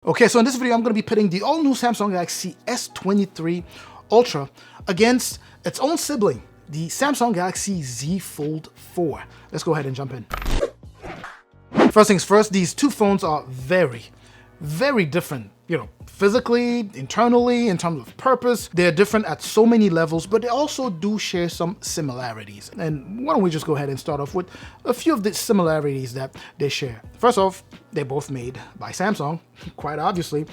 Okay, so in this video, I'm going to be pitting the all-new Samsung Galaxy S23 Ultra against its own sibling, the Samsung Galaxy Z Fold 4. Let's go ahead and jump in. First things first, these two phones are very different, physically, internally, in terms of purpose. They're different at so many levels, but they also do share some similarities. And why don't we just go ahead and start off with a few of the similarities that they share. First off, they're both made by Samsung, quite obviously,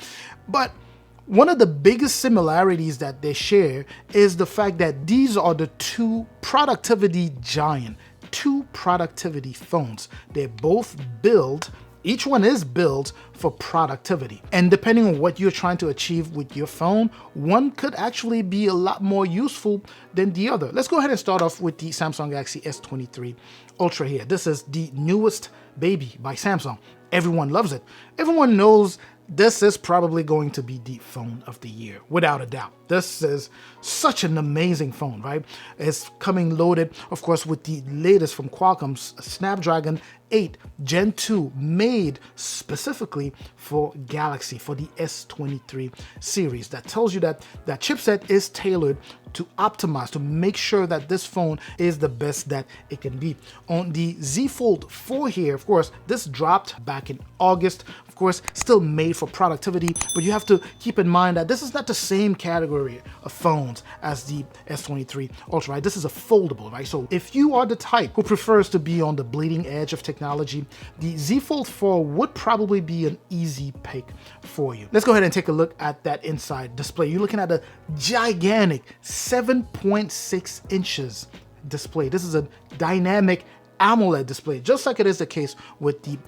but one of the biggest similarities that they share is the fact that these are the two productivity phones. They're both built, each one is built for productivity. And depending on what you're trying to achieve with your phone, one could actually be a lot more useful than the other. Let's go ahead and start off with the Samsung Galaxy S23 Ultra here. This is the newest baby by Samsung. Everyone loves it. Everyone knows this is probably going to be the phone of the year, without a doubt. This is such an amazing phone, right? It's coming loaded, of course, with the latest from Qualcomm's Snapdragon 8 Gen 2, made specifically for Galaxy, for the S23 series. That tells you that that chipset is tailored to optimize, to make sure that this phone is the best that it can be. On the Z Fold 4 here, of course, this dropped back in August. Of course, still made for productivity, but you have to keep in mind that this is not the same category of phones as the S23 Ultra, right? This is a foldable, right? So if you are the type who prefers to be on the bleeding edge of technology, the Z Fold 4 would probably be an easy pick for you. Let's go ahead and take a look at that inside display. You're looking at a gigantic 7.6 inches display. This is a dynamic AMOLED display, just like it is the case with the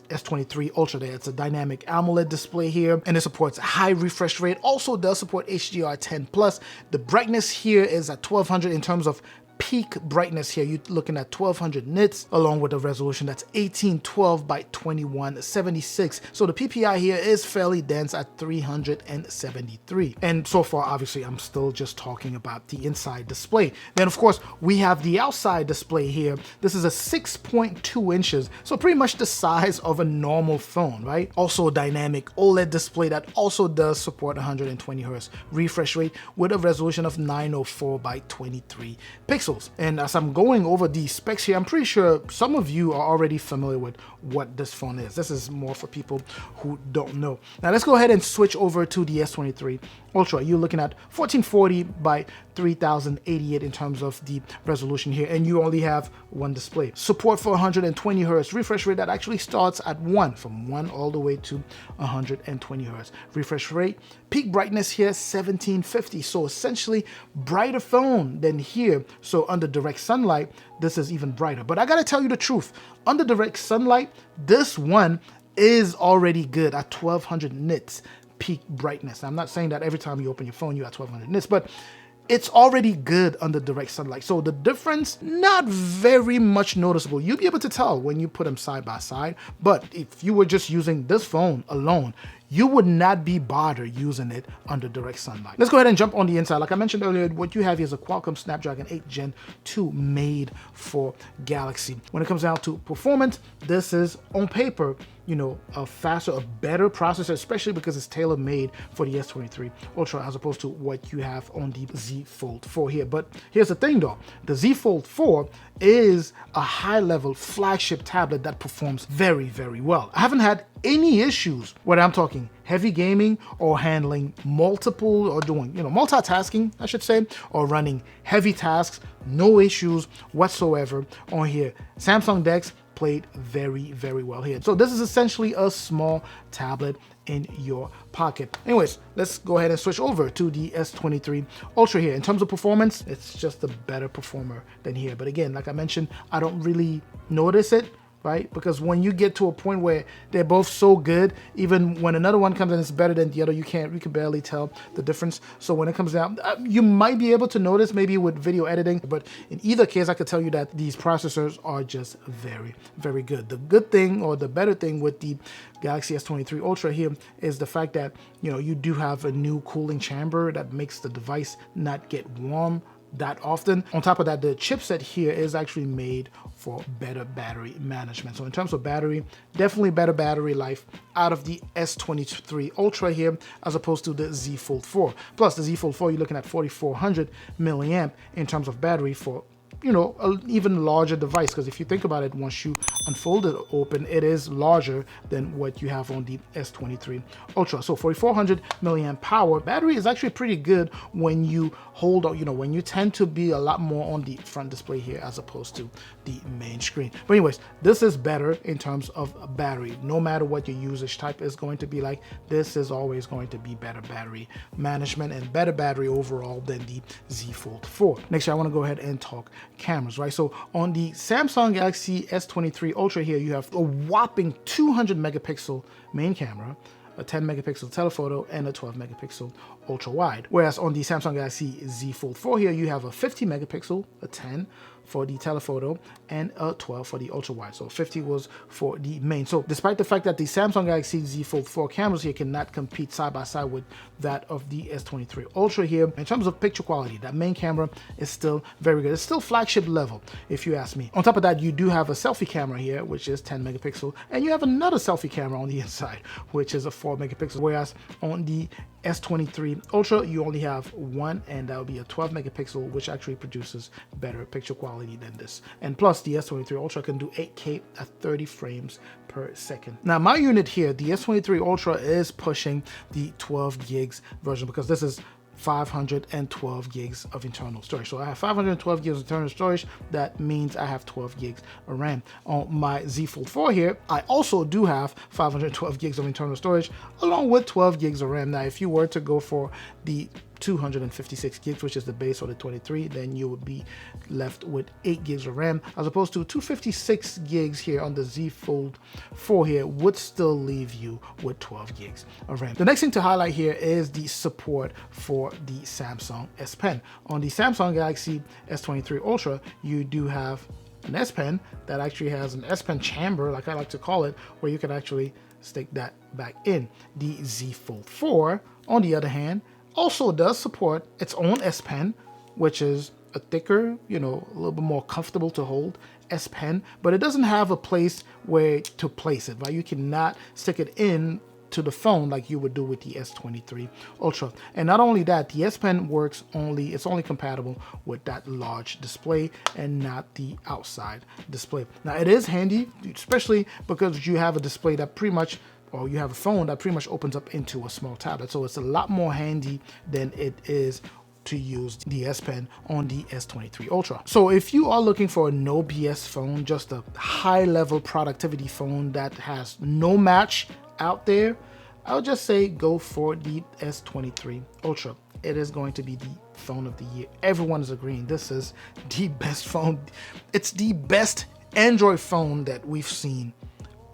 S23 Ultra there. It's a dynamic AMOLED display here, and it supports high refresh rate, also does support HDR10+. The brightness here is at 1200 in terms of peak brightness here. You're looking at 1200 nits, along with a resolution that's 1812 by 2176. So the PPI here is fairly dense at 373. And so far, obviously, I'm still just talking about the inside display. Then, of course, we have the outside display here. This is a 6.2 inches, so pretty much the size of a normal phone, right? Also a dynamic OLED display that also does support 120 Hz refresh rate with a resolution of 904 by 23 pixels. And as I'm going over these specs here, I'm pretty sure some of you are already familiar with what this phone is. This is more for people who don't know. Now let's go ahead and switch over to the S23 Ultra. You're looking at 1440 by 3088 in terms of the resolution here, and you only have one display. Support for 120 Hz refresh rate that actually starts at 1, from 1 all the way to 120 Hz refresh rate. Peak brightness here 1750, so essentially brighter phone than here. So under direct sunlight, this is even brighter. But I gotta tell you the truth, under direct sunlight, this one is already good at 1200 nits peak brightness. I'm not saying that every time you open your phone you have 1200 nits, but it's already good under direct sunlight. So the difference, not very much noticeable. You'll be able to tell when you put them side by side, but if you were just using this phone alone, you would not be bothered using it under direct sunlight. Let's go ahead and jump on the inside. Like I mentioned earlier, what you have here is a Qualcomm Snapdragon 8 Gen 2 made for Galaxy. When it comes down to performance, this is on paper, a faster, a better processor, especially because it's tailor-made for the S23 Ultra as opposed to what you have on the Z Fold 4 here. But here's the thing though, the Z Fold 4 is a high-level flagship tablet that performs very well. I haven't had any issues, whether I'm talking heavy gaming or handling multiple, or doing, multitasking, I should say, or running heavy tasks. No issues whatsoever on here. Samsung DeX played very well here. So this is essentially a small tablet in your pocket. Anyways, let's go ahead and switch over to the S23 Ultra here. In terms of performance, it's just a better performer than here. But again, like I mentioned, I don't really notice it, right? Because when you get to a point where they're both so good, even when another one comes in it's better than the other, you can barely tell the difference. So when it comes down, you might be able to notice maybe with video editing, but in either case, I could tell you that these processors are just very good. The good thing, or the better thing with the Galaxy S23 Ultra here is the fact that, you do have a new cooling chamber that makes the device not get warm that often. On top of that, the chipset here is actually made for better battery management. So in terms of battery, definitely better battery life out of the S23 Ultra here as opposed to the Z Fold 4. Plus the Z Fold 4, you're looking at 4400 milliamp in terms of battery for, you know, an even larger device, because if you think about it, once you unfold it open, it is larger than what you have on the S23 Ultra. So 4400 milliamp power battery is actually pretty good when you hold, you know, when you tend to be a lot more on the front display here as opposed to the main screen. But anyways, this is better in terms of battery. No matter what your usage type is going to be like, this is always going to be better battery management and better battery overall than the Z Fold 4. Next, I want to go ahead and talk cameras, right? So on the Samsung Galaxy S23 Ultra here, you have a whopping 200 megapixel main camera, a 10 megapixel telephoto, and a 12 megapixel ultra wide. Whereas on the Samsung Galaxy Z Fold 4 here, you have a 50 megapixel, a 10 for the telephoto, and a 12 for the ultra wide. So 50 was for the main. So despite the fact that the Samsung Galaxy Z Fold 4 cameras here cannot compete side by side with that of the S23 Ultra here, in terms of picture quality, that main camera is still very good. It's still flagship level, if you ask me. On top of that, you do have a selfie camera here, which is 10 megapixel, and you have another selfie camera on the inside, which is a 4 megapixel. Whereas on the S23 Ultra, you only have one, and that will be a 12 megapixel, which actually produces better picture quality than this. And plus, the S23 Ultra can do 8K at 30 frames per second. Now, my unit here, the S23 Ultra, is pushing the 12 gigs version because this is 512 gigs of internal storage. So I have 512 gigs of internal storage. That means I have 12 gigs of RAM. On my Z Fold 4 here, I also do have 512 gigs of internal storage along with 12 gigs of RAM. Now, if you were to go for the 256 gigs, which is the base or the 23, then you would be left with 8 gigs of RAM, as opposed to 256 gigs here on the Z Fold 4 here would still leave you with 12 gigs of RAM. The next thing to highlight here is the support for the Samsung S Pen. On the Samsung Galaxy S23 Ultra, you do have an S Pen that actually has an S Pen chamber, like I like to call it, where you can actually stick that back in. The Z Fold 4, on the other hand, also does support its own S Pen, which is a thicker, you know, a little bit more comfortable to hold S Pen, but it doesn't have a place where to place it, right? You cannot stick it in to the phone like you would do with the S23 Ultra. And not only that, the S Pen it's only compatible with that large display and not the outside display. Now, it is handy, especially because you have a display that pretty much, or you have a phone that pretty much opens up into a small tablet. So it's a lot more handy than it is to use the S Pen on the S23 Ultra. So if you are looking for a no BS phone, just a high level productivity phone that has no match out there, I would just say go for the S23 Ultra. It is going to be the phone of the year. Everyone is agreeing this is the best phone. It's the best Android phone that we've seen,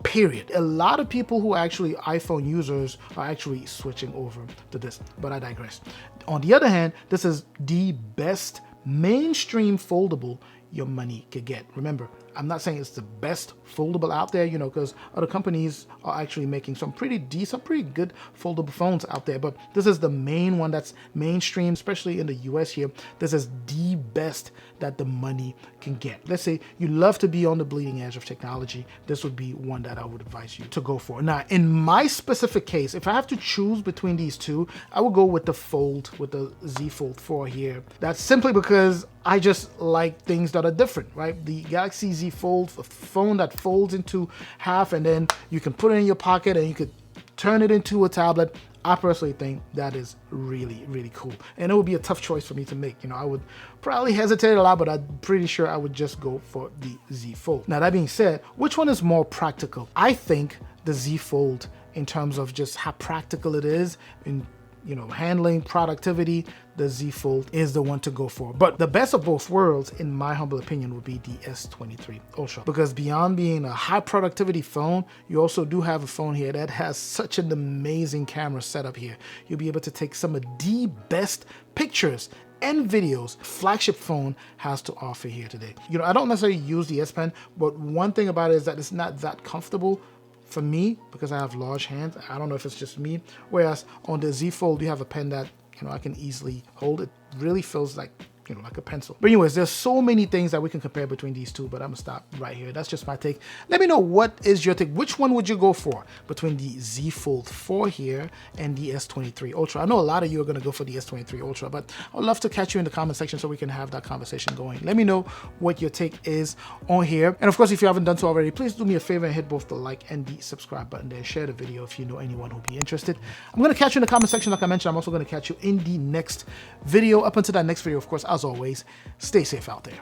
period. A lot of people who are actually iPhone users are actually switching over to this, but I digress. On the other hand, this is the best mainstream foldable your money could get. Remember, I'm not saying it's the best foldable out there, you know, because other companies are actually making some pretty decent, pretty good foldable phones out there, but this is the main one that's mainstream, especially in the US here. This is the best that the money can get. Let's say you love to be on the bleeding edge of technology, this would be one that I would advise you to go for. Now, in my specific case, if I have to choose between these two, I would go with the Fold, with the Z Fold 4 here. That's simply because I just like things that are different, right? The Galaxy Z Fold, a phone that folds into half and then you can put it in your pocket and you could turn it into a tablet. I personally think that is really, really cool. And it would be a tough choice for me to make. You know, I would probably hesitate a lot, but I'm pretty sure I would just go for the Z Fold. Now, that being said, which one is more practical? I think the Z Fold, in terms of just how practical it is in, you know, handling productivity, the Z Fold is the one to go for. But the best of both worlds, in my humble opinion, would be the S23 Ultra. Because beyond being a high productivity phone, you also do have a phone here that has such an amazing camera setup here. You'll be able to take some of the best pictures and videos flagship phone has to offer here today. You know, I don't necessarily use the S Pen, but one thing about it is that it's not that comfortable for me because I have large hands. I don't know if it's just me. Whereas on the Z Fold, you have a pen that, you know, I can easily hold. It really feels like, you know, like a pencil. But anyways, there's so many things that we can compare between these two, but I'm gonna stop right here. That's just my take. Let me know, what is your take? Which one would you go for between the Z Fold 4 here and the S23 Ultra? I know a lot of you are gonna go for the S23 Ultra, but I'd love to catch you in the comment section so we can have that conversation going. Let me know what your take is on here. And of course, if you haven't done so already, please do me a favor and hit both the like and the subscribe button there. Share the video if you know anyone who'll be interested. I'm gonna catch you in the comment section. Like I mentioned, I'm also gonna catch you in the next video. Up until that next video, of course, as always, stay safe out there.